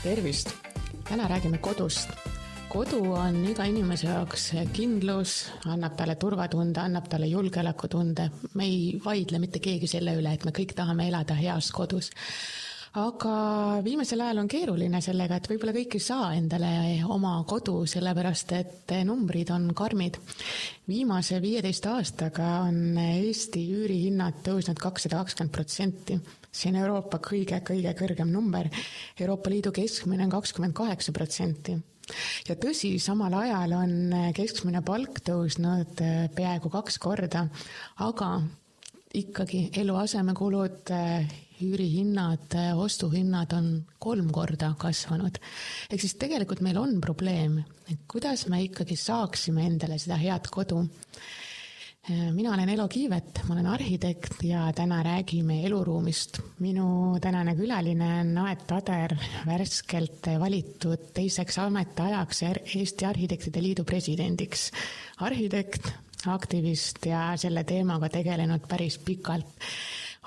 Tervist! Täna räägime kodust. Kodu on iga inimese jaoks kindlus, annab talle turvatunde, annab talle julgeolekutunde. Me ei vaidle mitte keegi selle üle, et me kõik tahame elada heas kodus. Aga viimasel ajal on keeruline sellega, et võib-olla kõik ei saa endale oma kodu, sellepärast et numbrid on karmid. Viimase 15 aastaga on Eesti üürihinnad tõusnud 220%. See on Euroopa kõige kõrgem number. Euroopa Liidu keskmine on 28%. Ja tõsi, samal ajal on keskmine palk tõusnud peaaegu 2 korda, aga ikkagi eluasemekulud, üürihinnad, ostuhinnad on 3 korda kasvanud. Ehk siis tegelikult meil on probleem, et kuidas me ikkagi saaksime endale seda head kodu. Mina olen Elo Kiivet, ma olen arhitekt ja täna räägime eluruumist. Minu tänane külaline on Aet Ader, värskelt valitud teiseks ametiajaks Eesti Arhitektide Liidu presidendiks. Arhitekt, aktivist ja selle teemaga tegelenud päris pikalt.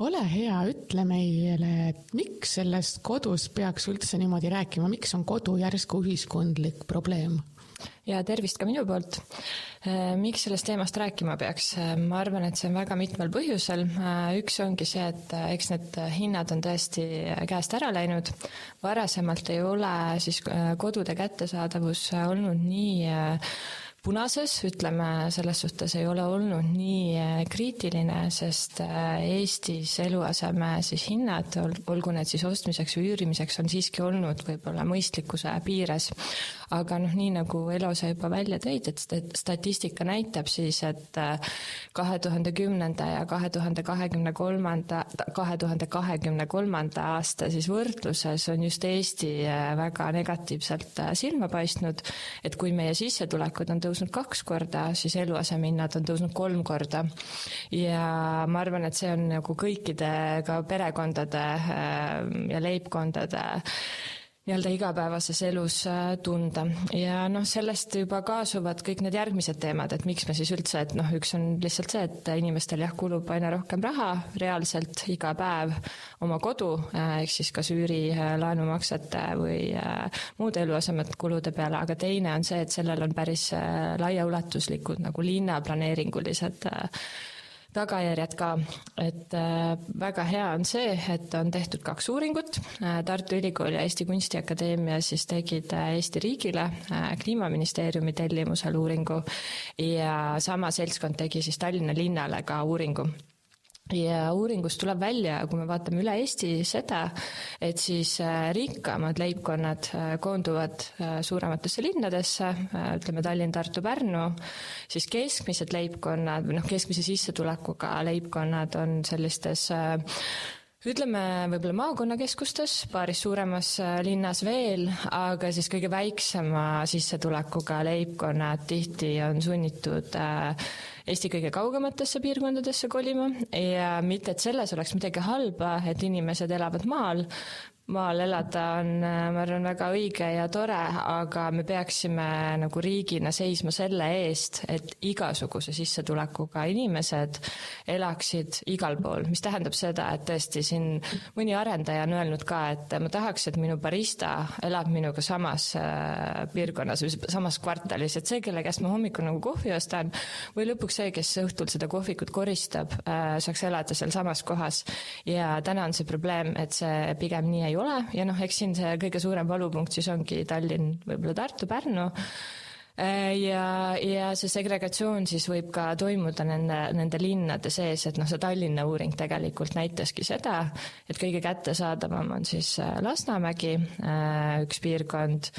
Ole hea, ütle meile, et miks sellest kodus peaks üldse niimoodi rääkima, miks on kodu järsku ühiskondlik probleem? Ja tervist ka minu poolt. Miks sellest teemast rääkima peaks? Ma arvan, et see on väga mitmel põhjusel. Üks ongi see, et eks need hinnad on tõesti käest ära läinud. Varasemalt ei ole siis kodude kättesaadavus olnud nii punases, ütleme, selles suhtes ei ole olnud nii kriitiline, sest Eestis eluaseme siis hinnad, olgu need siis ostmiseks või üürimiseks, on siiski olnud võib-olla mõistlikkuse piires. Aga nii nagu Elo sa juba välja tõid, et statistika näitab siis, et 2010. ja 2023. aasta siis võrdluses on just Eesti väga negatiivselt silma paistnud, et kui meie sissetulekud on tõusnud 2 korda, siis eluasemehinnad on tõusnud 3 korda. Ja ma arvan, et see on nagu kõikide ka perekondade ja leibkondade nii-öelda igapäevases elus tunda. Ja sellest juba kaasuvad kõik need järgmised teemad, et miks me siis üldse, et üks on lihtsalt see, et inimestel kulub aina rohkem raha reaalselt iga päev oma kodu, ehk siis kas üüri, laenumaksete või muude eluasemed kulude peale, aga teine on see, et sellel on päris laiaulatuslikud nagu linnaplaneeringulised tagajärjed ka, et väga hea on see, et on tehtud 2 uuringut. Tartu Ülikool ja Eesti Kunstiakadeemia siis tegid Eesti riigile Kliimaministeeriumi tellimusel uuringu ja sama seltskond tegi siis Tallinna linnale ka uuringu. Ja uuringust tuleb välja, kui me vaatame üle Eesti seda, et siis rikkamad leibkonnad koonduvad suurematesse linnadesse, ütleme Tallinn, Tartu, Pärnu, siis keskmised leibkonnad või keskmise sissetulekuga leibkonnad on sellistes ütleme võib-olla maakonnakeskustes, paaris suuremas linnas veel, aga siis kõige väiksema sissetulekuga leibkonnad tihti on sunnitud Eesti kõige kaugematesse piirkondadesse kolima ja mitte, et selles oleks midagi halba, et inimesed elavad maal. Maal elada on, ma arvan, väga õige ja tore, aga me peaksime nagu riigina seisma selle eest, et igasuguse sissetulekuga inimesed elaksid igal pool, mis tähendab seda, et tõesti siin mõni arendaja on öelnud ka, et ma tahaks, et minu barista elab minuga samas piirkonnas või samas kvartalis, et see, kelle käest ma hommikul nagu kohvi ostan või lõpuks see, kes õhtul seda kohvikut koristab, saaks elada seal samas kohas ja täna on see probleem, et see pigem nii ei ole ja eks siin see kõige suurem valupunkt siis ongi Tallinn, võib-olla Tartu, Pärnu ja see segregatsioon siis võib ka toimuda nende linnade sees, et see Tallinna uuring tegelikult näitaski seda, et kõige kättesaadavam on siis Lasnamägi, üks piirkond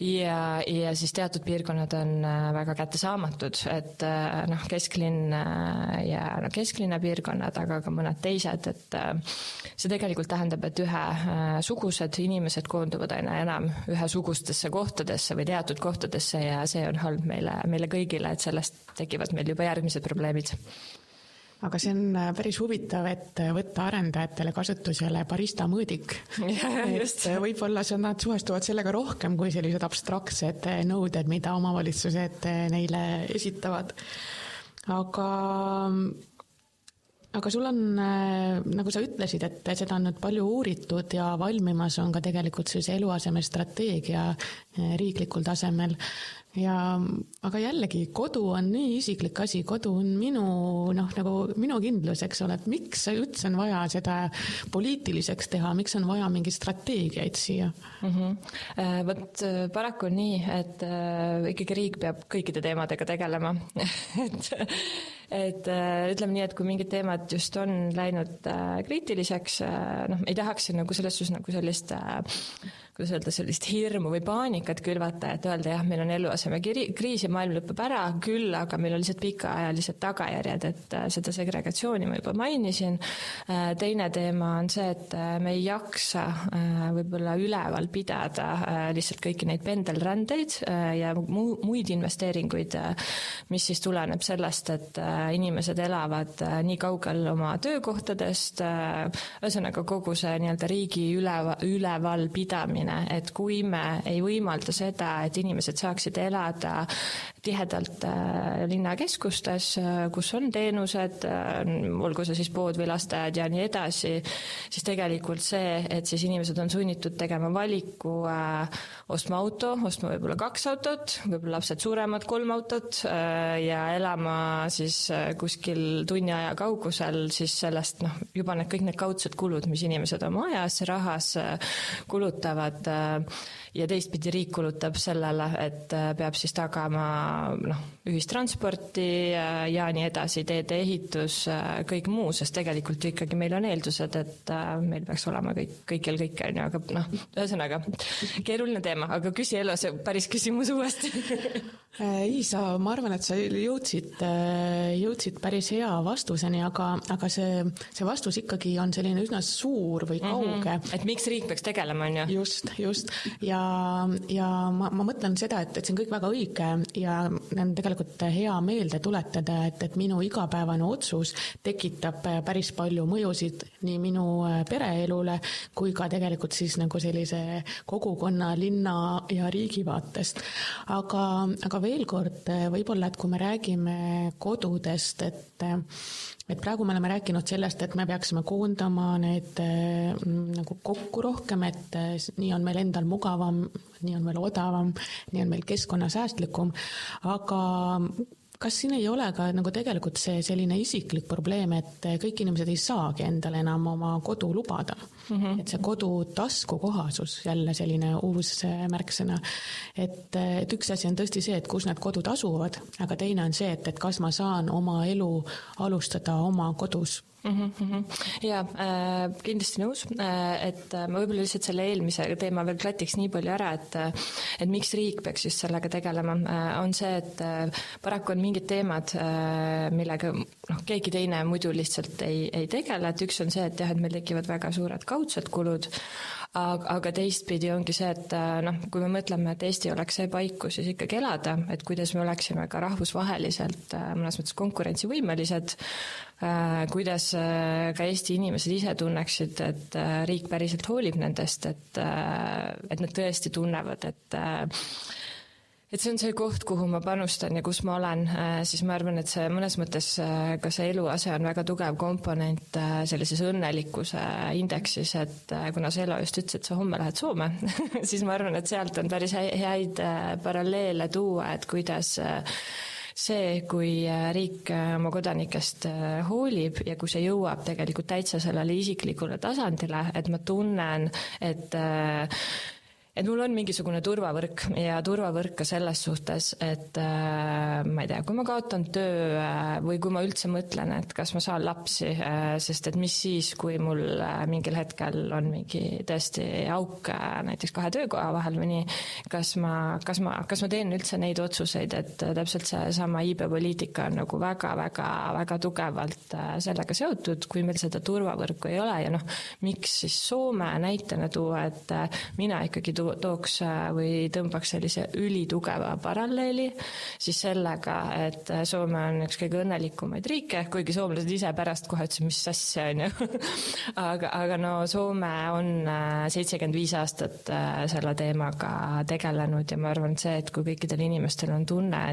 ja siis teatud piirkonnad on väga kättesaamatud, et kesklinn ja kesklinna piirkonnad, aga ka mõned teised, et see tegelikult tähendab, et ühesugused inimesed koonduvad aina enam ühesugustesse kohtadesse või teatud kohtadesse ja see on halb meile kõigile, et sellest tekivad meil juba järgmised probleemid. Aga see on päris huvitav, et võtta arendajatele kasutusele barista mõõdik. Et võib-olla nad suhestuvad sellega rohkem kui sellised abstraktsed nõuded, mida omavalitsused neile esitavad. Aga aga sul on, nagu sa ütlesid, et seda on nüüd palju uuritud ja valmimas on ka tegelikult see eluasemestrateegia riiklikul tasemel. Aga jällegi, kodu on nii isiklik asi, kodu on nagu minu kindlus, eks ole, et miks üldse on vaja seda poliitiliseks teha, miks on vaja mingi strateegiaid siia? Võt paraku on nii, et ikkagi riik peab kõikide teemadega tegelema. et ütleme nii, et kui mingid teemad just on läinud kriitiliseks, ei tahaks nagu selles suhtes nagu sellist kuidas öelda, sellist hirmu või paanikat külvata, et öelda jah, meil on eluaseme kriis ja maailm lõpeb ära, küll aga meil on lihtsalt pikaajalised tagajärjed, et seda segregatsiooni ma juba mainisin. Teine teema on see, et me ei jaksa võib-olla üleval pidada lihtsalt kõiki neid pendelrändeid ja muid investeeringuid, mis siis tuleneb sellest, et inimesed elavad nii kaugel oma töökohtadest, ühesõnaga kogu see nii-öelda riigi üleval pidamine, et kui me ei võimalda seda, et inimesed saaksid elada tihedalt linnakeskustes, kus on teenused, olgu see siis pood või lasteaed ja nii edasi, siis tegelikult see, et siis inimesed on sunnitud tegema valiku ostma auto, ostma võib-olla 2 autot, võib-olla lapsed suuremad 3 autot ja elama siis kuskil tunni aja kaugusel, siis sellest juba kõik need kaudsed kulud, mis inimesed oma ajas, rahas kulutavad ja teistpidi riik kulutab sellele, et peab siis tagama ühistransporti ja nii edasi, teede ehitus, kõik muu, sest tegelikult ikkagi meil on eeldused, et meil peaks olema kõikjal kõik, aga ühesõnaga, keeruline teema, aga küsi Elo, see päris küsimus uuesti. Iisa, ma arvan, et sa jõudsid päris hea vastuseni, aga see vastus ikkagi on selline üsna suur või kauge. Et miks riik peaks tegelema, on ju? Just. Ja ma mõtlen seda, et see on kõik väga õige ja on tegelikult hea meelde tuletada, et minu igapäevane otsus tekitab päris palju mõjusid nii minu pereelule kui ka tegelikult siis nagu sellise kogukonna, linna ja riigi vaatest. Aga veel kord, võib-olla, et kui me räägime kodudest, et praegu me oleme rääkinud sellest, et me peaksime koondama need nagu kokku rohkem, et nii on meil endal mugavam, nii on meil odavam, nii on meil keskkonnasäästlikum, aga kas siin ei ole ka nagu tegelikult see selline isiklik probleem, et kõik inimesed ei saagi endale enam oma kodu lubada? Et see kodu taskukohasus, jälle selline uus märksõna, et üks asi on tõesti see, et kus need kodud asuvad, aga teine on see, et kas ma saan oma elu alustada oma kodus. Ja kindlasti nõus, et ma võib-olla lihtsalt selle eelmise teema veel klatiks nii palju ära, et miks riik peaks just sellega tegelema, on see, et paraku on mingid teemad, millega keegi teine muidu lihtsalt ei tegele, et üks on see, et jah, et meil tekivad väga suured kaudsed kulud, aga teistpidi ongi see, et kui me mõtleme, et Eesti oleks see paik, kus siis ikkagi elada, et kuidas me oleksime ka rahvusvaheliselt mõnes mõttes konkurentsivõimelised, kuidas ka Eesti inimesed ise tunneksid, et riik päriselt hoolib nendest, et nad tõesti tunnevad, et see on see koht, kuhu ma panustan ja kus ma olen, siis ma arvan, et see mõnes mõttes ka see eluase on väga tugev komponent sellises õnnelikkuse indeksis, et kuna see Elo just ütles, et sa homme lähed Soome, siis ma arvan, et sealt on päris häid paralleele tuua, et kuidas see, kui riik oma kodanikest hoolib ja kui see jõuab tegelikult täitsa sellele isiklikule tasandile, et ma tunnen, et mul on mingisugune turvavõrk ja turvavõrk ka selles suhtes, et ma ei tea, kui ma kaotan töö või kui ma üldse mõtlen, et kas ma saan lapsi, sest et mis siis, kui mul mingil hetkel on mingi tõesti auk näiteks 2 töökoha vahel või nii, kas ma teen üldse neid otsuseid, et täpselt see sama iibepoliitika on nagu väga tugevalt sellega seotud, kui meil seda turvavõrku ei ole ja miks siis Soome näitena tuua, et mina ikkagi tooks või tõmbaks sellise ülitugeva paralleeli siis sellega, et Soome on üks kõige õnnelikumaid riike, kuigi soomlased ise pärast kohe ütlesid, mis asja on ju. aga Soome on 75 aastat selle teemaga tegelenud ja ma arvan, see, et kui kõikidel inimestel on tunne,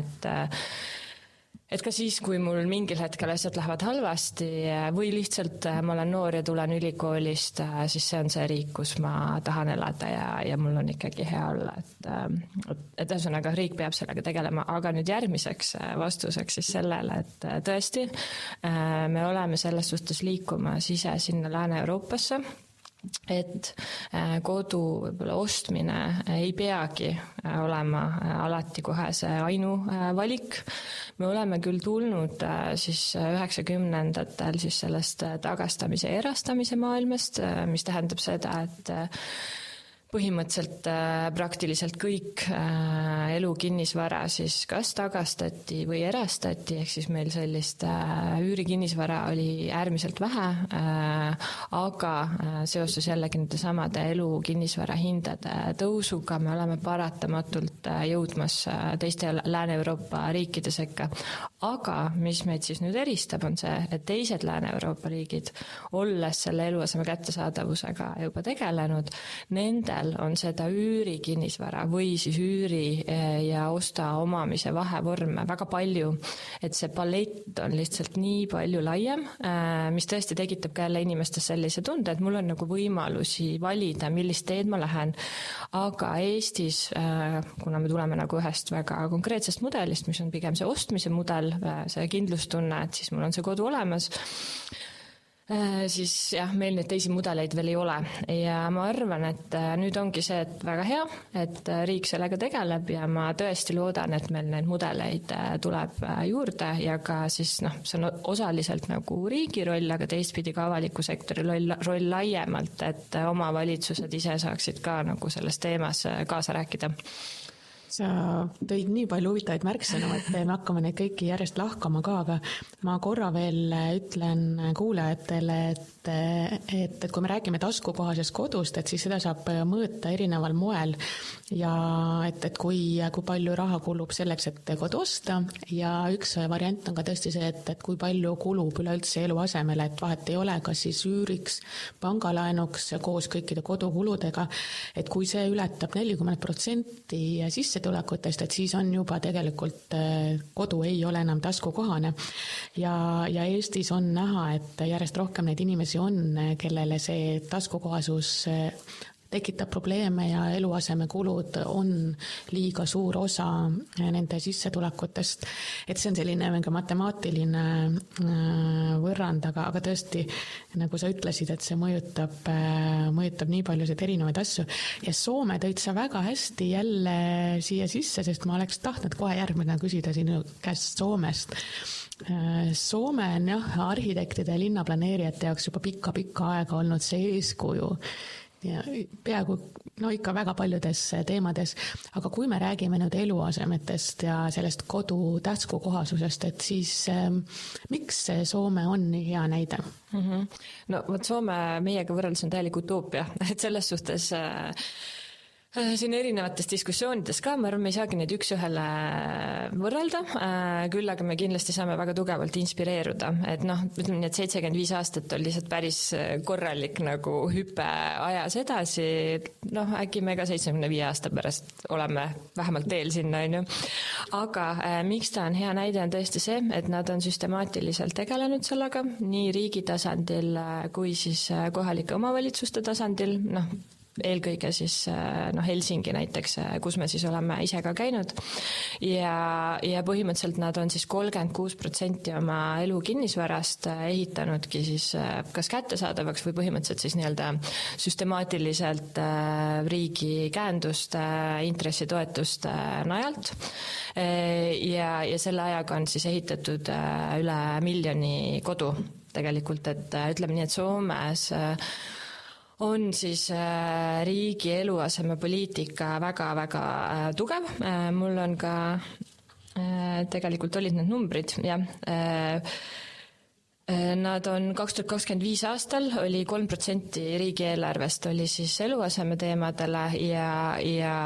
et ka siis, kui mul mingil hetkel asjad lähevad halvasti või lihtsalt ma olen noor ja tulen ülikoolist, siis see on see riik, kus ma tahan elada ja mul on ikkagi hea olla, et ühesõnaga riik peab sellega tegelema, aga nüüd järgmiseks vastuseks siis sellele, et tõesti me oleme selles suhtes liikumas ise sinna Lääne-Euroopasse, et kodu võib-olla ostmine ei peagi olema alati kohe see ainuvalik. Me oleme küll tulnud siis 90-ndatel siis sellest tagastamise ja erastamise maailmast, mis tähendab seda, et põhimõtteliselt praktiliselt kõik elukinnisvara siis kas tagastati või erastati, ehk siis meil sellist üürikinnisvara oli äärmiselt vähe, aga seoses jällegi nende samade elukinnisvara hindade tõusuga me oleme paratamatult jõudmas teiste Lääne-Euroopa riikide sekka. Aga mis meid siis nüüd eristab, on see, et teised Lääne-Euroopa riigid, olles selle eluaseme kättesaadavusega juba tegelenud, nende on seda üürikinnisvara või siis üüri ja osta omamise vahevorme väga palju, et see palett on lihtsalt nii palju laiem, mis tõesti tekitab ka jälle inimestes sellise tunde, et mul on nagu võimalusi valida, millist teed ma lähen. Aga Eestis, kuna me tuleme nagu ühest väga konkreetsest mudelist, mis on pigem see ostmise mudel, see kindlustunne, et siis mul on see kodu olemas, siis jah, meil neid teisi mudeleid veel ei ole ja ma arvan, et nüüd ongi see, et väga hea, et riik sellega tegeleb ja ma tõesti loodan, et meil neid mudeleid tuleb juurde ja ka siis see on osaliselt nagu riigi roll, aga teistpidi ka avaliku sektori roll laiemalt, et omavalitsused ise saaksid ka nagu selles teemas kaasa rääkida. Sa tõid nii palju huvitavaid märksõnu, et me hakkame neid kõiki järjest lahkama ka, aga ma korra veel ütlen kuulajatele, et kui me räägime taskukohasest kodust, et siis seda saab mõõta erineval moel ja et kui palju raha kulub selleks, et kodu osta ja üks variant on ka tõesti see, et kui palju kulub üleüldse eluasemele, et vahet ei ole, kas siis üüriks, pangalaenuks koos kõikide kodukuludega, et kui see ületab 40% sissetulekutest, et siis on juba tegelikult kodu ei ole enam taskukohane ja Eestis on näha, et järjest rohkem neid inimesi on, kellele see taskukohasus tekitab probleeme ja eluasemekulud on liiga suur osa nende sissetulekutest. Et see on selline matemaatiline võrrand, aga tõesti, nagu sa ütlesid, et see mõjutab nii paljusid erinevaid asju. Ja Soome tõid sa väga hästi jälle siia sisse, sest ma oleks tahtnud kohe järgmine küsida sinu käest Soomest. Soome on arhitektide ja linnaplaneerijate jaoks juba pikka aega olnud see eeskuju ja peaaegu ikka väga paljudes teemades, aga kui me räägime nüüd eluasemetest ja sellest kodu taskukohasusest, et siis miks Soome on nii hea näide? No vot Soome meiega võrreldes on täielik utoopia, et selles suhtes siin erinevates diskussioonides ka, ma arvan, me ei saagi neid üks-ühele võrrelda, küll aga me kindlasti saame väga tugevalt inspireeruda, et ütleme nii, et 75 aastat on lihtsalt päris korralik nagu hüpe ajas edasi, äkki me ka 75 aasta pärast oleme vähemalt teel sinna, on ju. Aga miks ta on hea näide on tõesti see, et nad on süstemaatiliselt tegelenud sellega, nii riigi tasandil kui siis kohalike omavalitsuste tasandil, eelkõige siis Helsingi näiteks, kus me siis oleme ise ka käinud ja põhimõtteliselt nad on siis 36% oma elukinnisvarast ehitanudki siis kas kättesaadavaks või põhimõtteliselt siis nii-öelda süstemaatiliselt riigi käenduste, intressitoetuste najalt ja selle ajaga on siis ehitatud üle 1 miljoni kodu tegelikult, et ütleme nii, et Soomes on siis riigi eluasemepoliitika väga-väga tugev. Mul on ka tegelikult olid need numbrid, jah. Nad on 2025 aastal oli 3% riigieelarvest oli siis eluaseme teemadele ja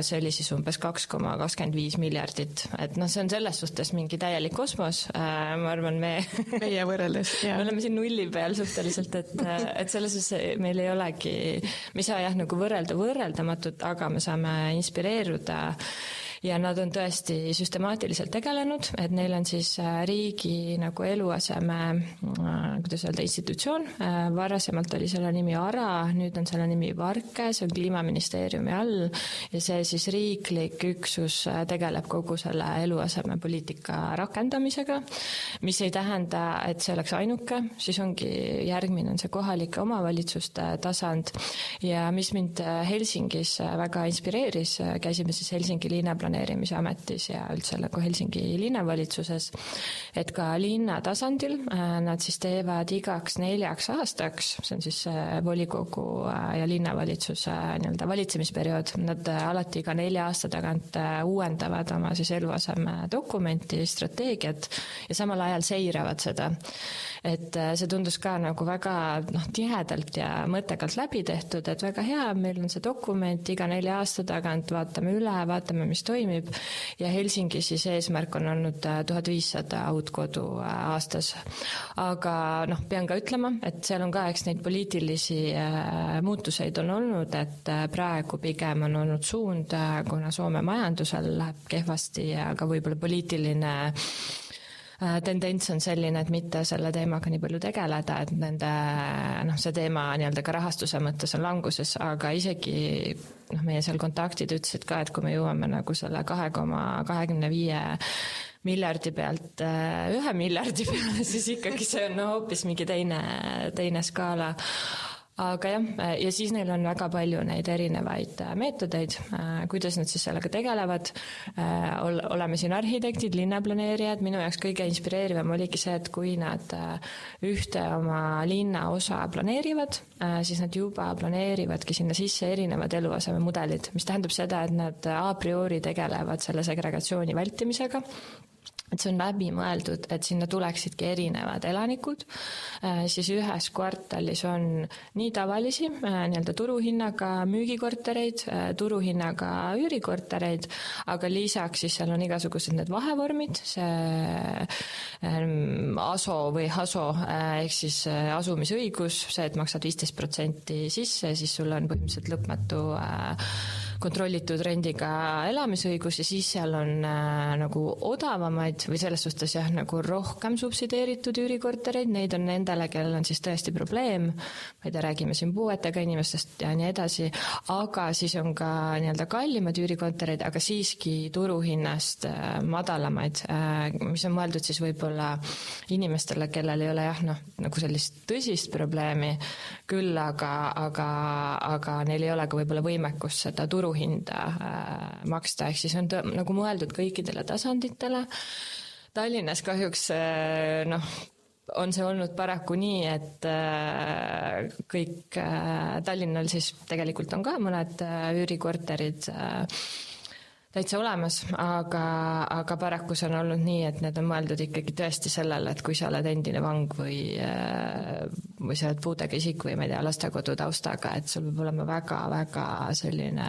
see oli siis umbes 2,25 miljardit. Et see on selles suhtes mingi täielik kosmos. Ma arvan, meie võrreldes. Me oleme siin nulli peal suhteliselt, et selles suhtes meil ei olegi, me ei saa nagu võrreldamatut, aga me saame inspireeruda. ja nad on tõesti süstemaatiliselt tegelenud, et neil on siis riigi nagu eluaseme, kuidas öelda, institutsioon, varasemalt oli selle nimi ARA, nüüd on selle nimi Varke, see on Kliimaministeeriumi all ja see siis riiklik üksus tegeleb kogu selle eluaseme poliitika rakendamisega, mis ei tähenda, et see oleks ainuke, siis ongi järgmine on see kohalike omavalitsuste tasand ja mis mind Helsingis väga inspireeris, käisime siis Helsingi linnaplaneerimise ametis ja üldse nagu Helsingi linnavalitsuses, et ka linna tasandil nad siis teevad igaks 4 aastaks, see on siis volikogu ja linnavalitsuse nii-öelda valitsemisperiood, nad alati iga 4 aasta tagant uuendavad oma siis eluaseme dokumenti, strateegiat ja samal ajal seiravad seda. Et see tundus ka nagu väga tihedalt ja mõttekalt läbi tehtud, et väga hea, meil on see dokument, iga 4 aasta tagant vaatame üle, vaatame, mis toimib ja Helsingi siis eesmärk on olnud 1500 uudkodu aastas. Aga pean ka ütlema, et seal on ka eks neid poliitilisi muutuseid on olnud, et praegu pigem on olnud suund, kuna Soome majandusel läheb kehvasti ja ka võib-olla poliitiline tendents on selline, et mitte selle teemaga nii palju tegeleda, et nende see teema nii-öelda ka rahastuse mõttes on languses, aga isegi meie seal kontaktid ütlesid ka, et kui me jõuame nagu selle 2,25 miljardi pealt 1 miljardi peale, siis ikkagi see on hoopis mingi teine skaala. Aga jah, ja siis neil on väga palju neid erinevaid meetodeid, kuidas nad siis sellega tegelevad. Oleme siin arhitektid, linnaplaneerijad, minu jaoks kõige inspireerivam oligi see, et kui nad ühte oma linna osa planeerivad, siis nad juba planeerivadki sinna sisse erinevad eluaseme mudelid, mis tähendab seda, et nad a priori tegelevad selle segregatsiooni vältimisega, et see on läbi mõeldud, et sinna tuleksidki erinevad elanikud, siis ühes kvartalis on nii tavalisi nii-öelda turuhinnaga müügikortereid, turuhinnaga üürikortereid, aga lisaks siis seal on igasugused need vahevormid, see ASO või HASO ehk siis asumisõigus, see, et maksad 15% sisse, siis sul on põhimõtteliselt lõpmatu kontrollitud rendiga elamisõigus ja siis seal on nagu odavamaid või selles suhtes jah, nagu rohkem subsideeritud üürikortereid, neid on nendele, kellel on siis tõesti probleem, ma ei tea, räägime siin puuetega inimestest ja nii edasi, aga siis on ka nii-öelda kallimad üürikortereid, aga siiski turuhinnast madalamaid, mis on mõeldud siis võib-olla inimestele, kellel ei ole jah, nagu sellist tõsist probleemi, küll aga neil ei ole ka võib-olla võimekust seda turuhinda maksta, ehk siis on nagu mõeldud kõikidele tasanditele. Tallinnas kahjuks on see olnud paraku nii, et kõik Tallinnal siis tegelikult on ka mõned üürikorterid täitsa olemas, aga paraku see on olnud nii, et need on mõeldud ikkagi tõesti sellele, et kui sa oled endine vang või sa oled puudega isik või ma ei tea, lastekodu taustaga, et sul peab olema väga-väga selline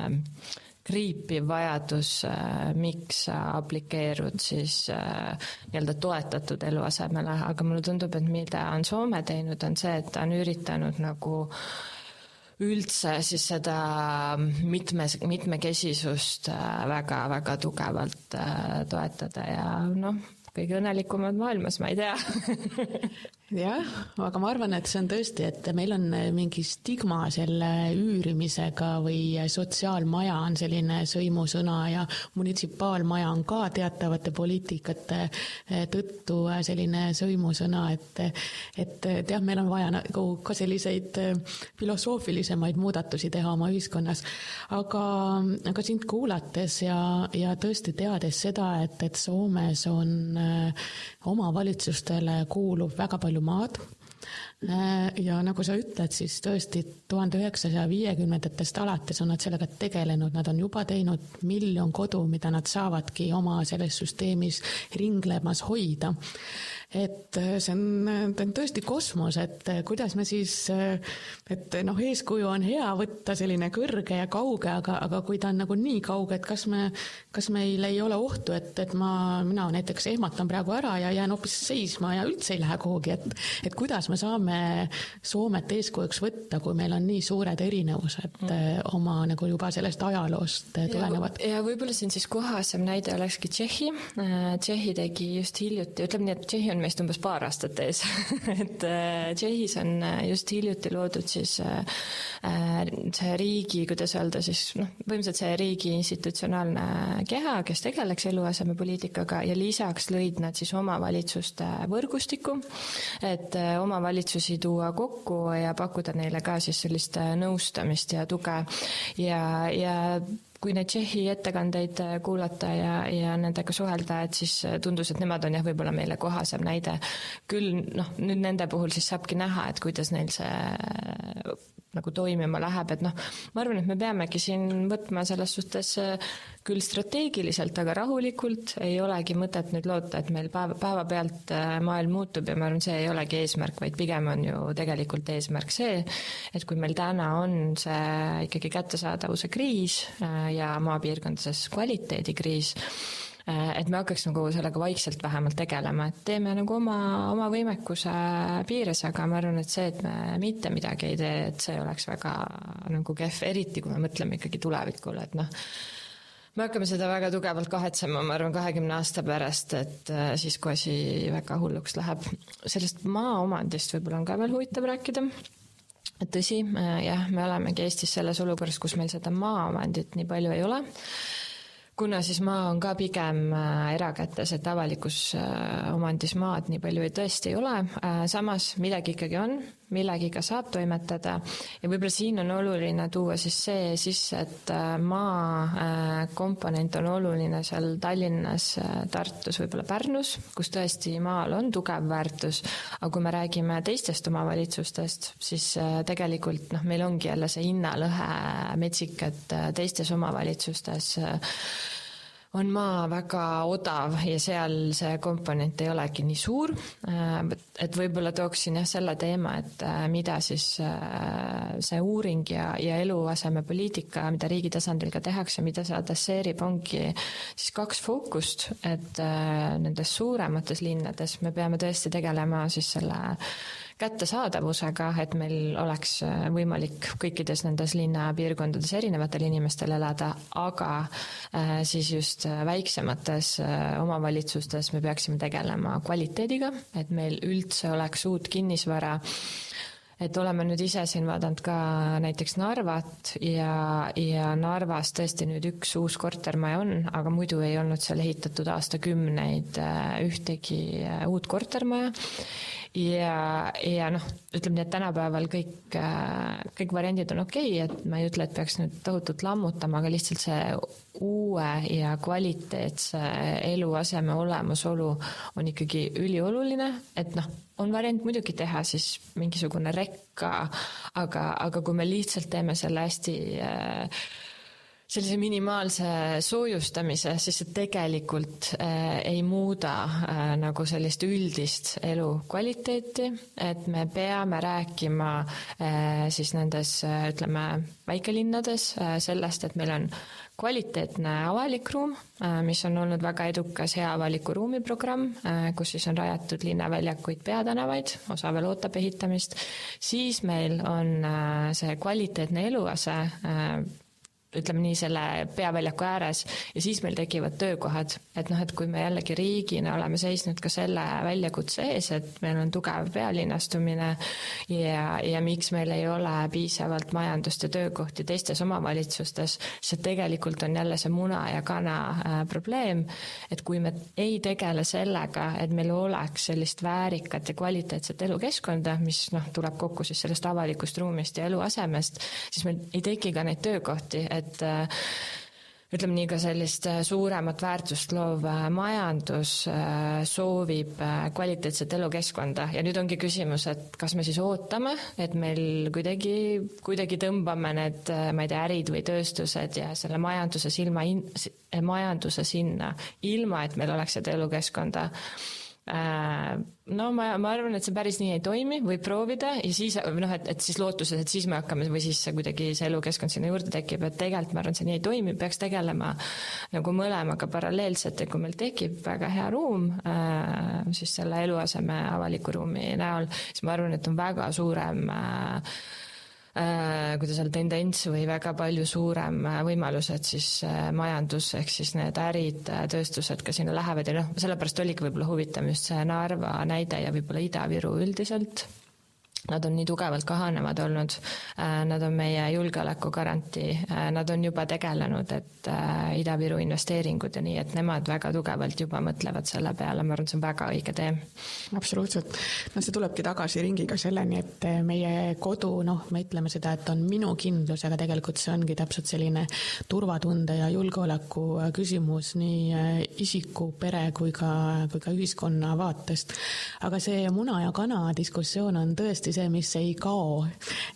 kriipiv vajadus, miks sa aplikeerud siis nii-öelda toetatud eluasemele, aga mulle tundub, et mida on Soome teinud, on see, et ta on üritanud nagu üldse siis seda mitmekesisust väga-väga tugevalt toetada ja kõige õnnelikumad maailmas, ma ei tea. Jah, aga ma arvan, et see on tõesti, et meil on mingi stigma selle üürimisega või sotsiaalmaja on selline sõimusõna ja munitsipaalmaja on ka teatavate poliitikate tõttu selline sõimusõna, et jah, meil on vaja nagu ka selliseid filosoofilisemaid muudatusi teha oma ühiskonnas. Aga sind kuulates ja tõesti teades seda, et Soomes on omavalitsustele kuulub väga palju maad ja nagu sa ütled, siis tõesti 1950-ndatest alates on nad sellega tegelenud, nad on juba teinud 1 miljon kodu, mida nad saavadki oma selles süsteemis ringlemas hoida. Et see on tõesti kosmos, et kuidas me siis, et eeskuju on hea võtta selline kõrge ja kauge, aga kui ta on nagu nii kauge, et kas meil ei ole ohtu, et mina näiteks ehmatan praegu ära ja jään hoopis seisma ja üldse ei lähe kuhugi, et kuidas me saame saame Soomet eeskujuks võtta, kui meil on nii suured erinevused oma nagu juba sellest ajaloost tulenevad? Ja võib-olla siin siis kohasem näide olekski Tšehhi. Tšehhi tegi just hiljuti, ütleme nii, et Tšehhi on meist umbes paar aastat ees. Et Tšehhis on just hiljuti loodud siis see riigi, kuidas öelda siis, põhimõtteliselt see riigi institutsionaalne keha, kes tegeleks eluasemepoliitikaga ja lisaks lõid nad siis omavalitsuste võrgustiku, et omavalitsusi tuua kokku ja pakkuda neile ka siis sellist nõustamist ja tuge ja kui neid Tšehhi ettekandeid kuulata ja nendega suhelda, et siis tundus, et nemad on võib-olla meile kohasem näide. Küll nüüd nende puhul siis saabki näha, et kuidas neil see nagu toimima läheb, et ma arvan, et me peamegi siin võtma selles suhtes küll strateegiliselt, aga rahulikult, ei olegi mõtet nüüd loota, et meil päeva pealt maailm muutub ja ma arvan, see ei olegi eesmärk, vaid pigem on ju tegelikult eesmärk see, et kui meil täna on see ikkagi kättesaadavuse kriis ja maapiirkondades kvaliteedikriis, et me hakkaks nagu sellega vaikselt vähemalt tegelema, et teeme nagu oma võimekuse piires, aga ma arvan, et see, et me mitte midagi ei tee, et see oleks väga nagu kehv, eriti kui me mõtleme ikkagi tulevikule, et me hakkame seda väga tugevalt kahetsema, ma arvan 20 aasta pärast, et siis kui asi väga hulluks läheb. Sellest maaomandist võib-olla on ka veel huvitav rääkida. Tõsi, jah, me olemegi Eestis selles olukorras, kus meil seda maaomandit nii palju ei ole. Kuna siis maa on ka pigem erakätes, et avalikus omandis maad nii palju tõesti ei ole, samas midagi ikkagi on, millegiga saab toimetada ja võib-olla siin on oluline tuua siis see sisse, et maa komponent on oluline seal Tallinnas, Tartus, võib-olla Pärnus, kus tõesti maal on tugev väärtus, aga kui me räägime teistest omavalitsustest, siis tegelikult meil ongi jälle see hinnalõhe metsik, et teistes omavalitsustes on maa väga odav ja seal see komponent ei olegi nii suur, et võib-olla tooksin selle teema, et mida siis see uuring ja eluasemepoliitika, mida riigi tasandil ka tehakse, mida see adresseerib, ongi siis 2 fookust, et nendes suuremates linnades me peame tõesti tegelema siis selle kättesaadavusega, et meil oleks võimalik kõikides nendes linnapiirkondades erinevatel inimestel elada, aga siis just väiksemates omavalitsustes me peaksime tegelema kvaliteediga, et meil üldse oleks uut kinnisvara. Et oleme nüüd ise siin vaadanud ka näiteks Narvat ja Narvas tõesti nüüd üks uus kortermaja on, aga muidu ei olnud seal ehitatud aastakümneid ühtegi uut kortermaja. Ja ütleme nii, et tänapäeval kõik variandid on okei, et ma ei ütle, et peaks nüüd tohutult lammutama, aga lihtsalt see uue ja kvaliteetse eluaseme olemasolu on ikkagi ülioluline, et on variant muidugi teha siis mingisugune rekka, aga kui me lihtsalt teeme selle hästi sellise minimaalse soojustamise, siis see tegelikult ei muuda nagu sellist üldist elu kvaliteeti, et me peame rääkima siis nendes, ütleme, väikelinnades sellest, et meil on kvaliteetne avalik ruum, mis on olnud väga edukas hea avaliku ruumi programm, kus siis on rajatud linnaväljakuid, peatänavaid, osa veel ootab ehitamist, siis meil on see kvaliteetne eluase, ütleme nii, selle peaväljaku ääres ja siis meil tekivad töökohad, et kui me jällegi riigina oleme seisnud ka selle väljakutse ees, et meil on tugev pealinnastumine ja miks meil ei ole piisavalt majandust ja töökohti teistes omavalitsustes, see tegelikult on jälle see muna ja kana probleem, et kui me ei tegele sellega, et meil oleks sellist väärikat ja kvaliteetset elukeskkonda, mis tuleb kokku siis sellest avalikust ruumist ja eluasemest, siis meil ei teki ka neid töökohti, et ütleme nii, ka sellist suuremat väärtust loov majandus soovib kvaliteetset elukeskkonda ja nüüd ongi küsimus, et kas me siis ootame, et meil kuidagi tõmbame need, ma ei tea, ärid või tööstused ja selle majanduse sinna, ilma et meil oleks seda elukeskkonda No ma arvan, et see päris nii ei toimi, võib proovida ja siis, et siis lootuses, et siis me hakkame või siis kuidagi see elukeskkond sinna juurde tekib, et tegelikult ma arvan, see nii ei toimi, peaks tegelema nagu mõlemaga paralleelselt, et kui meil tekib väga hea ruum siis selle eluaseme avaliku ruumi näol, siis ma arvan, et on väga suurem kuidas seal tendents või väga palju suurem võimalus, et siis majandus ehk siis need ärid, tööstused ka sinna lähevad ja sellepärast oligi võib-olla huvitav just see Narva näide ja võib-olla Ida-Viru üldiselt. Nad on nii tugevalt kahanevad olnud, nad on meie julgeoleku garantii, nad on juba tegelenud, et Ida-Viru investeeringud ja nii, et nemad väga tugevalt juba mõtlevad selle peale, ma arvan, see on väga õige tee. Absoluutselt. No see tulebki tagasi ringiga selleni, et meie kodu, me ütleme seda, et on minu kindlus, aga tegelikult see ongi täpselt selline turvatunde ja julgeoleku küsimus nii isiku, pere kui ka ühiskonna vaatest. Aga see muna ja kana diskussioon on tõesti see, mis ei kao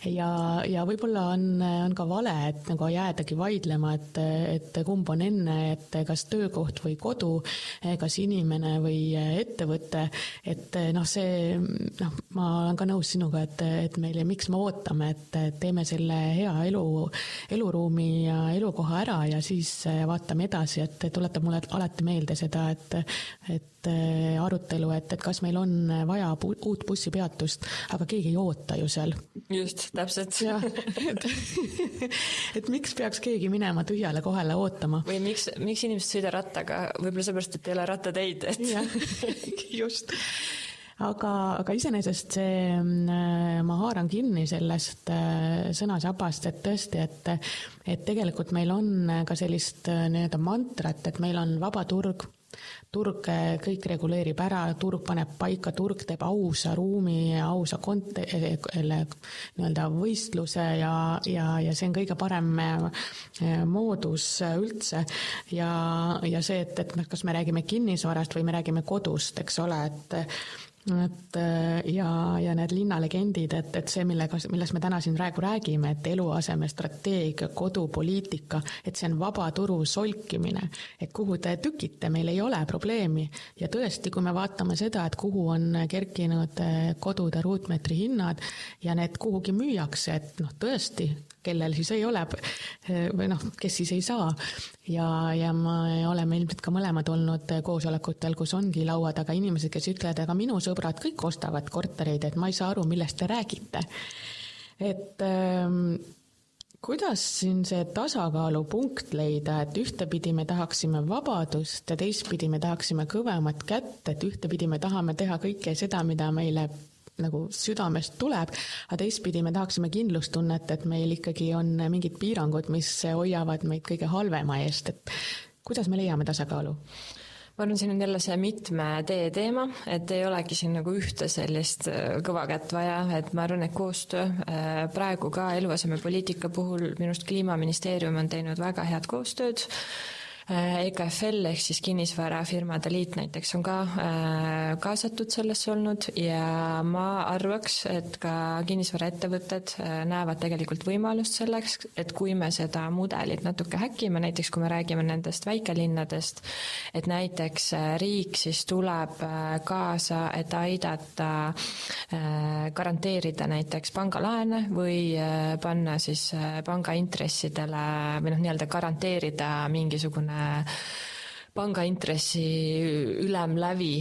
ja võib-olla on ka vale, et nagu jäädagi vaidlema, et kumb on enne, et kas töökoht või kodu, kas inimene või ettevõte, et ma olen ka nõus sinuga, et meile, miks me ootame, et teeme selle hea eluruumi ja elukoha ära ja siis vaatame edasi, et tuletab mulle alati meelde seda, et arutelu, et kas meil on vaja uut bussipeatust, aga keegi ei oota ju seal. Just, täpselt. Et miks peaks keegi minema tühjale kohale ootama? Või miks inimesed sõida rattaga? Võib-olla seepärast, et ei ole rattateid. Just. Aga iseenesest ma haaran kinni sellest sõnasabast, et tõesti, et tegelikult meil on ka sellist mantrat, et meil on vaba turg kõik reguleerib ära, turg paneb paika, turg teeb ausa ruumi, ausa võistluse ja see on kõige parem moodus üldse ja see, et kas me räägime kinnisvarast või me räägime kodust, eks ole, ja need linnalegendid, et see, millest me täna siin praegu räägime, et eluaseme strateegia, kodupoliitika, et see on vaba turu solkimine, et kuhu te tükite, meil ei ole probleemi ja tõesti, kui me vaatame seda, et kuhu on kerkinud kodude ruutmeetri hinnad ja need kuhugi müüakse, et tõesti, kellel siis ei ole või kes siis ei saa ja me oleme ilmselt ka mõlemad olnud koosolekutel, kus ongi laua taga inimesed, kes ütlevad, aga minu sõbrad kõik ostavad kortereid, et ma ei saa aru, millest te räägite. Et kuidas siin see tasakaalupunkt leida, et ühtepidi me tahaksime vabadust ja teistpidi me tahaksime kõvemat kätt, et ühtepidi me tahame teha kõike seda, mida meile nagu südamest tuleb, aga teistpidi me tahaksime kindlustunnet, et meil ikkagi on mingid piirangud, mis hoiavad meid kõige halvema eest, et kuidas me leiame tasakaalu? Ma arvan, siin on jälle see mitme tee teema, et ei olegi siin nagu ühte sellist kõva kätt vaja, et ma arvan, et koostöö praegu ka eluasemepoliitika puhul minust Kliimaministeerium on teinud väga head koostööd. EKFL ehk siis kinnisvarafirmade liit näiteks on ka kaasatud sellesse olnud ja ma arvaks, et ka kinnisvaraettevõtted näevad tegelikult võimalust selleks, et kui me seda mudelit natuke häkkime, näiteks kui me räägime nendest väikelinnadest, et näiteks riik siis tuleb kaasa, et aidata garanteerida näiteks pangalaene või panna siis pangaintressidele või nii-öelda garanteerida mingisugune pangaintressi ülemlävi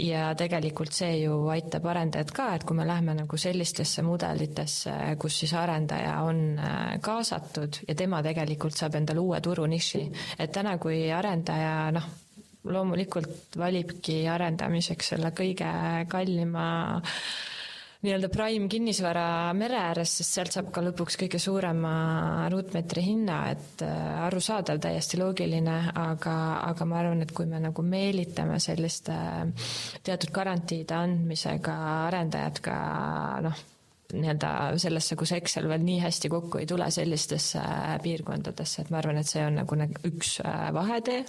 ja tegelikult see ju aitab arendajad ka, et kui me läheme nagu sellistesse mudelitesse, kus siis arendaja on kaasatud ja tema tegelikult saab endale uue turuniši, et täna kui arendaja loomulikult valibki arendamiseks selle kõige kallima nii-öelda prime kinnisvara mere ääres, sest sealt saab ka lõpuks kõige suurema ruutmeetri hinna, et arusaadav, täiesti loogiline, aga ma arvan, et kui me nagu meelitame selliste teatud garantiide andmisega arendajad ka nii-öelda sellesse, kus Excel veel nii hästi kokku ei tule sellistesse piirkondadesse, et ma arvan, et see on nagu üks vahetee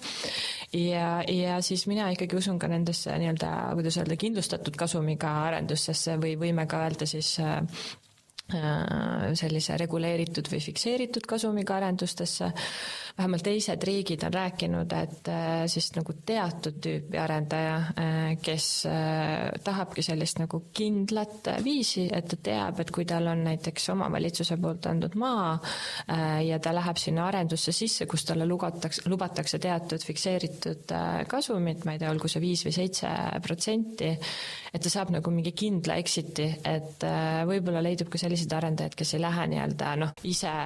ja siis mina ikkagi usun ka nendesse nii-öelda, kuidas öelda, kindlustatud kasumiga arendustesse või võime ka öelda siis sellise reguleeritud või fikseeritud kasumiga arendustesse. Vähemalt teised riigid on rääkinud, et siis nagu teatud tüüpi arendaja, kes tahabki sellist nagu kindlat viisi, et ta teab, et kui tal on näiteks omavalitsuse poolt andnud maa ja ta läheb sinna arendusse sisse, kus talle lubatakse teatud fikseeritud kasumit, ma ei tea, olgu see 5 või 7%, et ta saab nagu mingi kindla exiti, et võib-olla leidub ka sellised arendajad, kes ei lähe ise,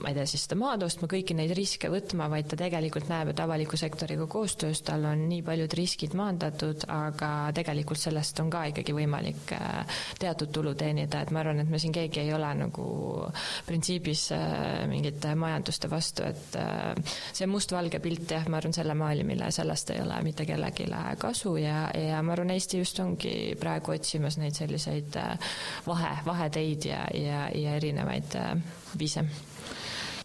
ma ei tea, siis seda maad ostma, kõiki neid riske võtma, vaid ta tegelikult näeb, et avaliku sektoriga koostöös tal on nii paljud riskid maandatud, aga tegelikult sellest on ka ikkagi võimalik teatud tulu teenida, et ma arvan, et me siin keegi ei ole nagu printsiibis mingite majanduste vastu, et see must-valge pilt, jah, ma arvan, selle maalimine, sellest ei ole mitte kellelegi kasu ja ma arvan, Eesti just ongi praegu otsimas neid selliseid vaheteid ja erinevaid viise.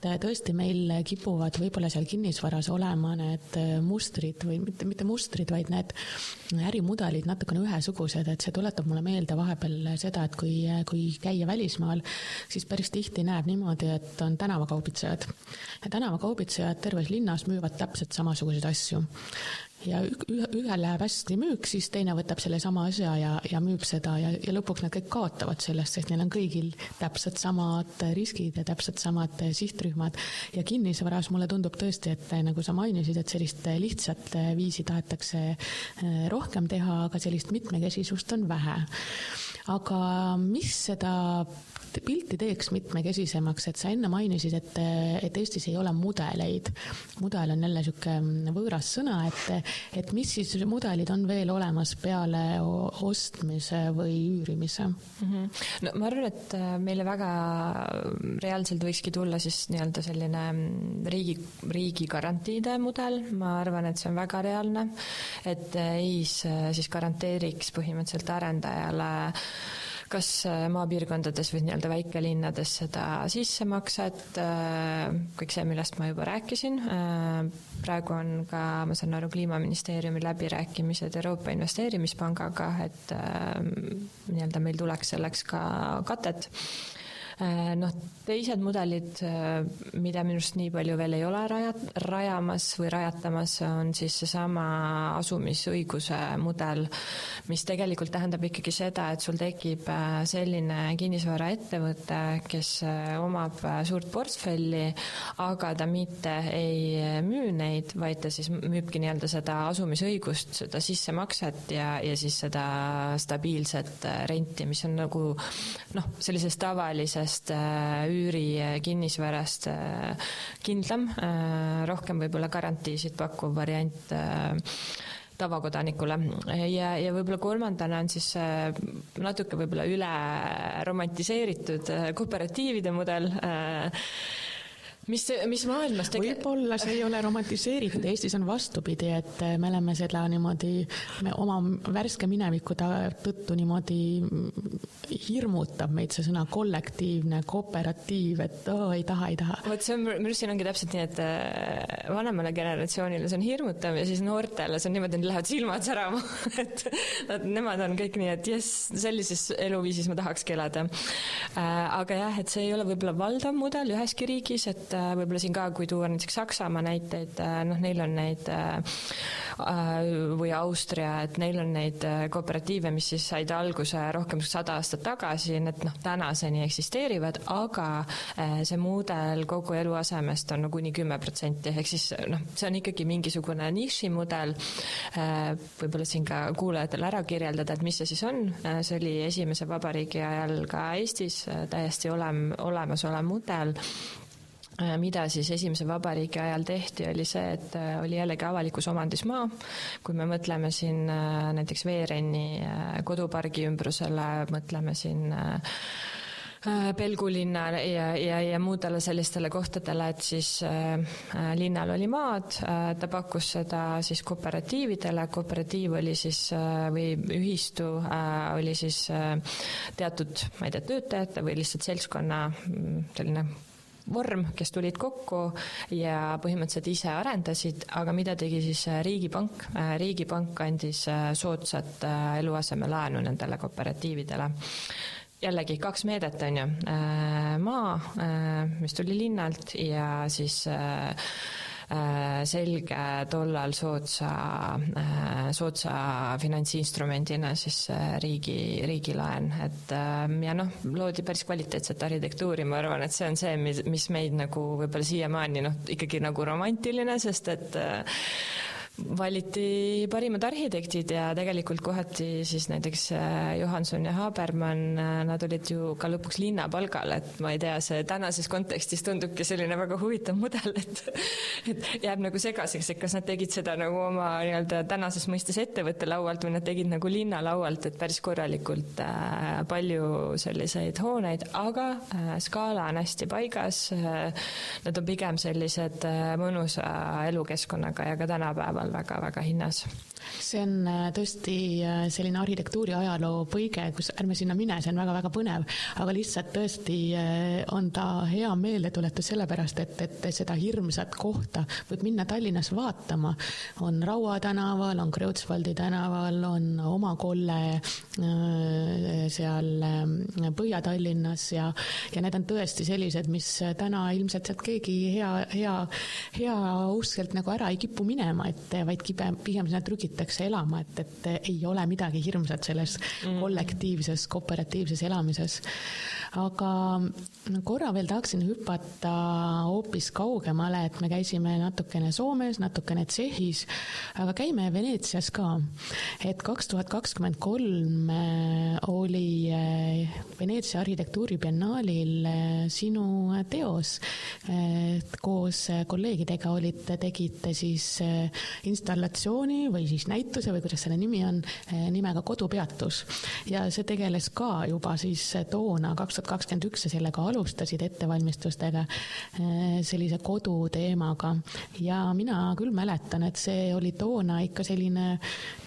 Tõesti, meil kipuvad võib-olla seal kinnisvaras olema need mustrid või mitte mustrid, vaid need ärimudelid natukene ühesugused, et see tuletab mulle meelde vahepeal seda, et kui käia välismaal, siis päris tihti näeb niimoodi, et on tänavakaubitsejad. Ja tänavakaubitsejad terves linnas müüvad täpselt samasuguseid asju. Ja ühel läheb hästi müük, siis teine võtab selle sama asja ja müüb seda ja lõpuks nad kõik kaotavad sellest, sest neil on kõigil täpselt samad riskid ja täpselt samad sihtrühmad. Ja kinnisvaras mulle tundub tõesti, et nagu sa mainisid, et sellist lihtsat viisi tahetakse rohkem teha, aga sellist mitmekesisust on vähe. Aga mis seda pilti teeks mitmekesisemaks, et sa enne mainisid, et Eestis ei ole mudeleid. Mudel on jälle niisugune võõras sõna, et mis siis mudelid on veel olemas peale ostmise või üürimise? No ma arvan, et meile väga reaalselt võikski tulla siis nii-öelda selline riigi garantiide mudel. Ma arvan, et see on väga reaalne, et EIS siis garanteeriks põhimõtteliselt arendajale kas maapiirkondades või nii-öelda väikelinnades seda sissemakset, kõik see, millest ma juba rääkisin. Praegu on ka, ma saan aru, Kliimaministeeriumi läbirääkimised Euroopa Investeerimispangaga, et nii-öelda meil tuleks selleks ka katet. Teised mudelid, mida minust nii palju veel ei ole rajamas või rajatamas, on siis seesama asumisõiguse mudel, mis tegelikult tähendab ikkagi seda, et sul tekib selline kinnisvaraettevõte, kes omab suurt portfelli, aga ta mitte ei müü neid, vaid ta siis müübki nii-öelda seda asumisõigust, seda sissemakset ja siis seda stabiilset renti, mis on nagu sellisest tavalisest üüri kinnisvarast kindlam, rohkem võib-olla garantiisid pakkuv variant tavakodanikule. Ja võib-olla kolmandana on siis natuke võib-olla üle romantiseeritud kooperatiivide mudel, mis maailmas võib-olla see ei ole romantiseeritud, Eestis on vastupidi, et me oleme seda niimoodi, me oma värske mineviku tõttu niimoodi hirmutab meid see sõna kollektiivne, kooperatiiv, et ei taha. Vot see on, minu siin ongi täpselt nii, et vanemale generatsioonile see on hirmutav ja siis noortele see on niimoodi, et lähevad silmad särama, et nemad on kõik nii, et sellises eluviisis ma tahakski elada. Aga jah, et see ei ole võib-olla valdav mudel üheski riigis, et võib-olla siin ka, kui tuua näiteks Saksamaa näiteid, neil on neid või Austria, et neil on neid kooperatiive, mis siis said alguse rohkem 100 aastat tagasi, need tänaseni eksisteerivad, aga see mudel kogu eluasemest on kuni 10%, ehk siis see on ikkagi mingisugune nišimudel, võib-olla siin ka kuulajatele ära kirjeldada, et mis see siis on, see oli esimese vabariigi ajal ka Eestis täiesti olemasolev mudel, mida siis esimese vabariigi ajal tehti, oli see, et oli jällegi avalikus omandis maa. Kui me mõtleme siin näiteks Veerenni kodupargi ümbrusele, mõtleme siin Pelgulinna ja muudele sellistele kohtadele, et siis linnal oli maad, ta pakkus seda siis kooperatiividele, kooperatiiv oli siis või ühistu oli siis teatud, ma ei tea, töötajate või lihtsalt seltskonna selline vorm, kes tulid kokku ja põhimõtteliselt ise arendasid, aga mida tegi siis Riigipank? Riigipank andis soodsat eluasemelaenu nendele kooperatiividele. jällegi 2 meedet on ju, maa, mis tuli linnalt ja siis selge tollal soodsa finantsinstrumendina siis riigilaen, et ja loodi päris kvaliteetset arhitektuuri, ma arvan, et see on see, mis meid nagu võib-olla siiamaani ikkagi nagu romantiline, sest et valiti parimad arhitektid ja tegelikult kohati siis näiteks Johanson ja Habermann, nad olid ju ka lõpuks linnapalgal, et ma ei tea, see tänases kontekstis tundubki selline väga huvitav mudel, et jääb nagu segaseks, et kas nad tegid seda nagu oma nii-öelda tänases mõistes ettevõtte laualt või nad tegid nagu linna laualt, et päris korralikult palju selliseid hooneid, aga skaala on hästi paigas, nad on pigem sellised mõnusa elukeskkonnaga ja ka tänapäeval väga hinnas. See on tõesti selline arhitektuuri ajaloo põige, kus ärme sinna mine, see on väga põnev, aga lihtsalt tõesti on ta hea meeldetuletus sellepärast, et seda hirmsat kohta võib minna Tallinnas vaatama. On Raua tänaval, on Kreutzwaldi tänaval, on oma kolle seal Põhja-Tallinnas ja need on tõesti sellised, mis täna ilmselt sealt keegi hea uskselt nagu ära ei kipu minema, vaid pigem sinna trükitakse elama, et ei ole midagi hirmsat selles kollektiivses, kooperatiivses elamises. Aga korra veel tahaksin hüpata hoopis kaugemale, et me käisime natukene Soomes, natukene Tšehhis, aga käime Veneetsias ka. Et 2023 oli Veneetsia arhitektuuribiennaalil sinu teos. Koos kolleegidega tegite siis installatsiooni või siis näituse või kuidas selle nimi on, nimega Kodupeatus. Ja see tegeles ka juba siis toona 2021 ja sellega alustasid ettevalmistustega sellise kodu teemaga. Ja mina küll mäletan, et see oli toona ikka selline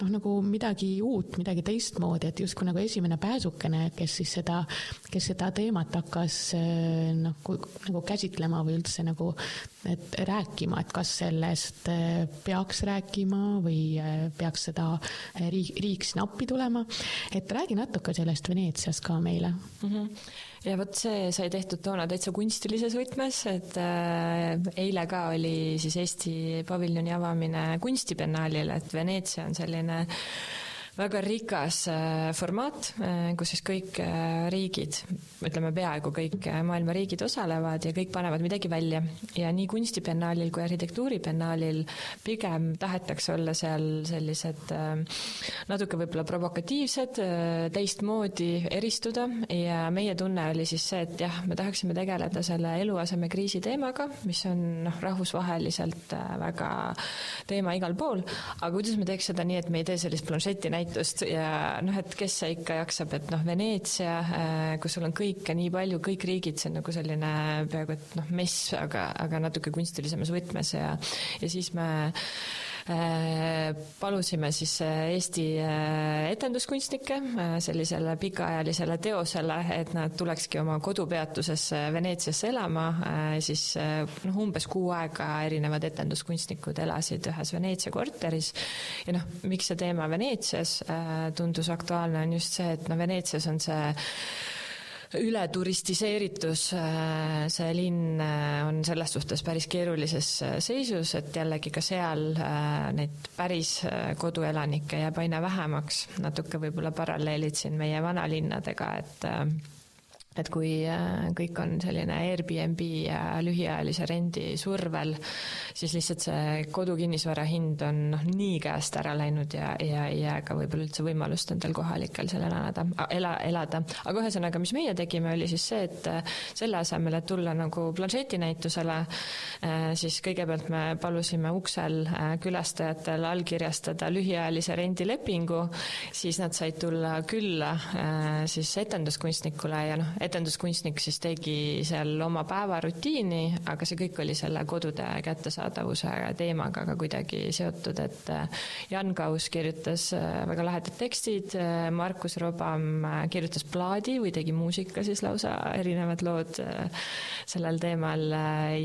nagu midagi uut, midagi teistmoodi, et justkui nagu esimene pääsukene, kes seda teemat hakkas nagu käsitlema või üldse nagu rääkima, et kas sellest peaks rääkima või peaks seda riik sinna appi tulema. Et räägi natuke sellest Veneetsias ka meile. Ja vot see sai tehtud toona täitsa kunstilises võtmes, et eile ka oli siis Eesti paviljoni avamine kunstibiennaalil, et Veneetsia on selline väga rikas formaat, kus siis kõik riigid, ütleme peaaegu kõik maailma riigid osalevad ja kõik panevad midagi välja. Ja nii kunstibiennaalil kui arhitektuuribiennaalil pigem tahetakse olla seal sellised natuke võib-olla provokatiivsed, teistmoodi eristuda ja meie tunne oli siis see, et jah, me tahaksime tegeleda selle eluaseme kriisi teemaga, mis on rahvusvaheliselt väga teema igal pool, aga kuidas me teeks seda nii, et me ei tee sellist planšetti näitust ja et kes see ikka jaksab, et Veneetsia, kus sul on kõike nii palju, kõik riigid, see on nagu selline peaaegu, et mess, aga natuke kunstilisemas võtmes ja siis me palusime siis Eesti etenduskunstnikke sellisele pikaajalisele teosele, et nad tulekski oma kodupeatusesse Veneetsiasse elama, siis umbes 6 aega erinevad etenduskunstnikud elasid ühes Veneetsia korteris ja miks see teema Veneetsias tundus aktuaalne on just see, et Veneetsias on see ületuristiseeritus, see linn on selles suhtes päris keerulises seisus, et jällegi ka seal neid päris koduelanikke jääb aina vähemaks, natuke võib-olla paralleelid siin meie vanalinnadega, et kui kõik on selline Airbnb ja lühiajalise rendi survel, siis lihtsalt see kodukinnisvara hind on nii käest ära läinud ja ei jää ka võib-olla üldse võimalust endal kohalikel seal elada. Aga ühesõnaga, mis meie tegime, oli siis see, et selle asemel, et tulla nagu planšetinäitusele, siis kõigepealt me palusime uksel külastajatel allkirjastada lühiajalise rendilepingu, siis nad said tulla külla siis etenduskunstnikule ja etenduskunstnik siis tegi seal oma päevarutiini, aga see kõik oli selle kodude kättesaadavuse teemaga ka kuidagi seotud, et Jan Kaus kirjutas väga lahedad tekstid, Markus Robam kirjutas plaadi või tegi muusika siis lausa erinevad lood sellel teemal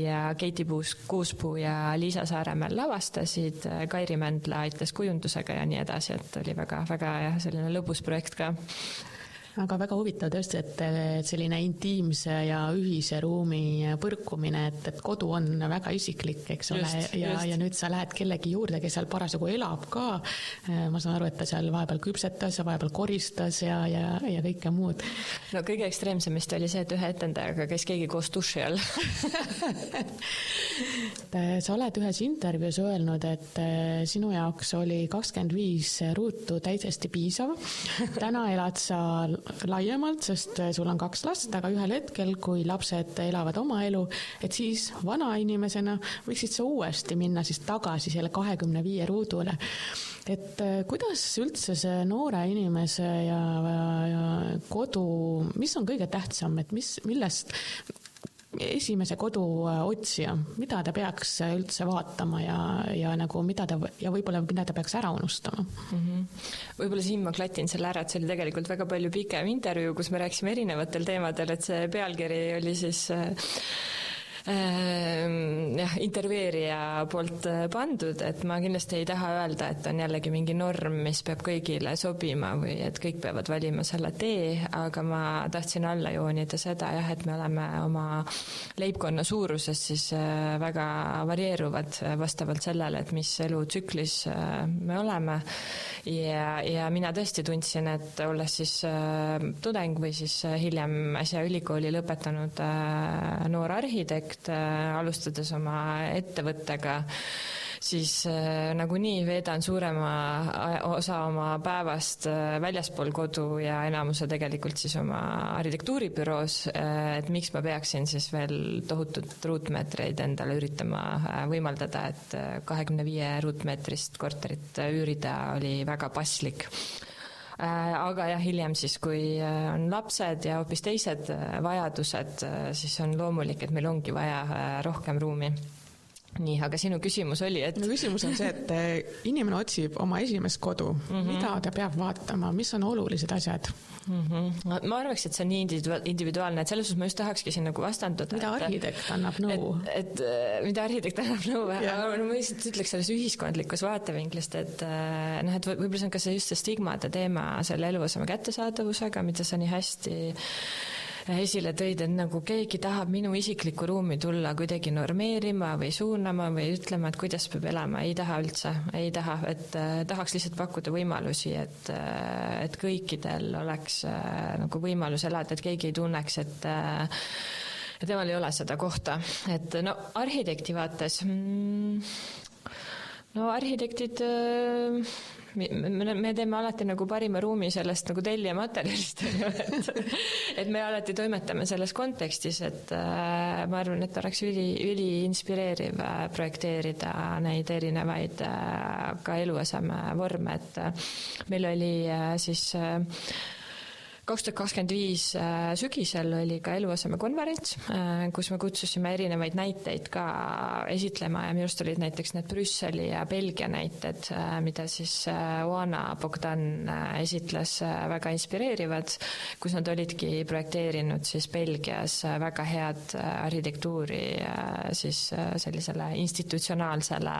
ja Keiti Kuuspuu ja Liisa Saaremäel lavastasid, Kairi Mändla aitas kujundusega ja nii edasi, et oli väga selline lõbus projekt ka. Aga väga huvitav tõesti, et selline intiimse ja ühise ruumi põrkumine, et kodu on väga isiklik, eks ole, ja nüüd sa lähed kellegi juurde, kes seal parasjagu elab ka. Ma saan aru, et ta seal vahepeal küpsetas ja vahepeal koristas ja kõike muud. No kõige ekstreemsemist oli see, et ühe etendajaga käis keegi koos duši all. Sa oled ühes intervjuus öelnud, et sinu jaoks oli 25 ruutu täiesti piisav. Täna elad sa laiemalt, sest sul on 2 last, aga ühel hetkel, kui lapsed elavad oma elu, et siis vana inimesena võiksid sa uuesti minna siis tagasi selle 25 ruudule. Et kuidas üldse see noore inimese ja kodu, mis on kõige tähtsam, et millest esimese kodu otsija, mida ta peaks üldse vaatama ja nagu võib-olla mida ta peaks ära unustama? Võib-olla siin ma klatin selle ära, et see oli tegelikult väga palju pikem intervjuu, kus me rääkisime erinevatel teemadel, et see pealkiri oli siis intervjueerija poolt pandud, et ma kindlasti ei taha öelda, et on jällegi mingi norm, mis peab kõigile sobima või et kõik peavad valima selle tee, aga ma tahtsin alla joonida seda jah, et me oleme oma leibkonna suuruses siis väga varieeruvad vastavalt sellele, et mis elutsüklis me oleme ja mina tõesti tundsin, et olles siis tudeng või siis hiljem äsja ülikooli lõpetanud noor arhitekt, alustades oma ettevõttega, siis nagunii veedan suurema osa oma päevast väljaspool kodu ja enamuse tegelikult siis oma arhitektuuribüroos, et miks ma peaksin siis veel tohutut ruutmeetreid endale üritama võimaldada, et 25 ruutmeetrist korterit üürida oli väga paslik. Aga jah, hiljem siis, kui on lapsed ja hoopis teised vajadused, siis on loomulik, et meil ongi vaja rohkem ruumi. Nii, aga sinu küsimus oli, et... No küsimus on see, et inimene otsib oma esimest kodu. Mida ta peab vaatama? Mis on olulised asjad? Ma arvaks, et see on nii individuaalne, et selles suhtes ma just tahakski siin nagu vastanduda. Mida arhitekt annab nõu? Mida arhitekt annab nõu? Aga ma lihtsalt ütleks selles ühiskondlikus vaatevinklist, et võib-olla see on ka see just see stigmade teema selle eluaseme kättesaadavusega, mida sa nii hästi esile tõid, et nagu keegi tahab minu isiklikku ruumi tulla kuidagi normeerima või suunama või ütlema, et kuidas peab elama. Ei taha üldse, ei taha, et tahaks lihtsalt pakkuda võimalusi, et kõikidel oleks nagu võimalus elada, et keegi ei tunneks, et temal ei ole seda kohta. Et no arhitekti vaates, no arhitektid... Me teeme alati nagu parima ruumi sellest nagu tellija materjalist, et me alati toimetame selles kontekstis, et ma arvan, et oleks üli inspireeriv projekteerida neid erinevaid ka eluaseme vorme, et meil oli siis 2025 sügisel oli ka eluaseme konverents, kus me kutsusime erinevaid näiteid ka esitlema ja minu arust olid näiteks need Brüsseli ja Belgia näited, mida siis Oana Bogdan esitles väga inspireerivad, kus nad olidki projekteerinud siis Belgias väga head arhitektuuri siis sellisele institutsionaalsele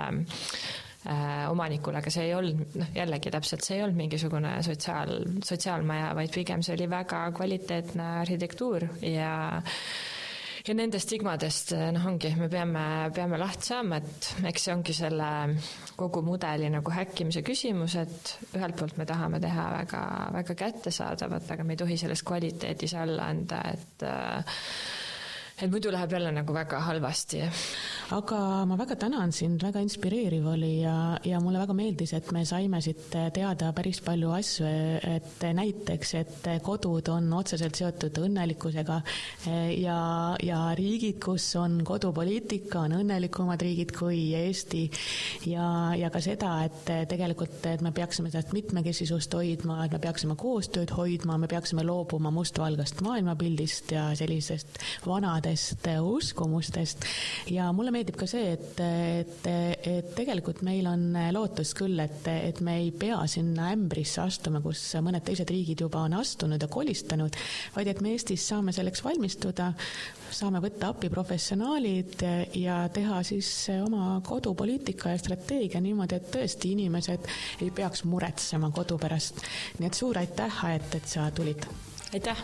omanikule, aga see ei olnud, jällegi täpselt, see ei olnud mingisugune sotsiaalmaja, vaid pigem see oli väga kvaliteetne arhitektuur ja nendest stigmadest ongi, me peame lahti saama, et eks see ongi selle kogu mudeli nagu häkkimise küsimus, et ühelt poolt me tahame teha väga, väga kättesaadavat, aga me ei tohi sellest kvaliteedis alla anda, et muidu läheb jälle nagu väga halvasti. Aga ma väga tänan sind, väga inspireeriv oli ja mulle väga meeldis, et me saime siit teada päris palju asju, et näiteks, et kodud on otseselt seotud õnnelikkusega ja riigid, kus on kodupoliitika, on õnnelikumad riigid kui Eesti ja ka seda, et tegelikult et me peaksime sellest mitmekesisust hoidma, et me peaksime koostööd hoidma, me peaksime loobuma mustvalgest maailmapildist ja sellisest vanadest uskumustest ja mulle meeldib ka see, et tegelikult meil on lootus küll, et me ei pea sinna ämbrisse astuma, kus mõned teised riigid juba on astunud ja kolistanud, vaid et me Eestis saame selleks valmistuda, saame võtta appi professionaalid ja teha siis oma kodupoliitika ja strateegia niimoodi, et tõesti inimesed ei peaks muretsema kodu pärast. Nii et suur aitäh, et sa tulid. aitäh!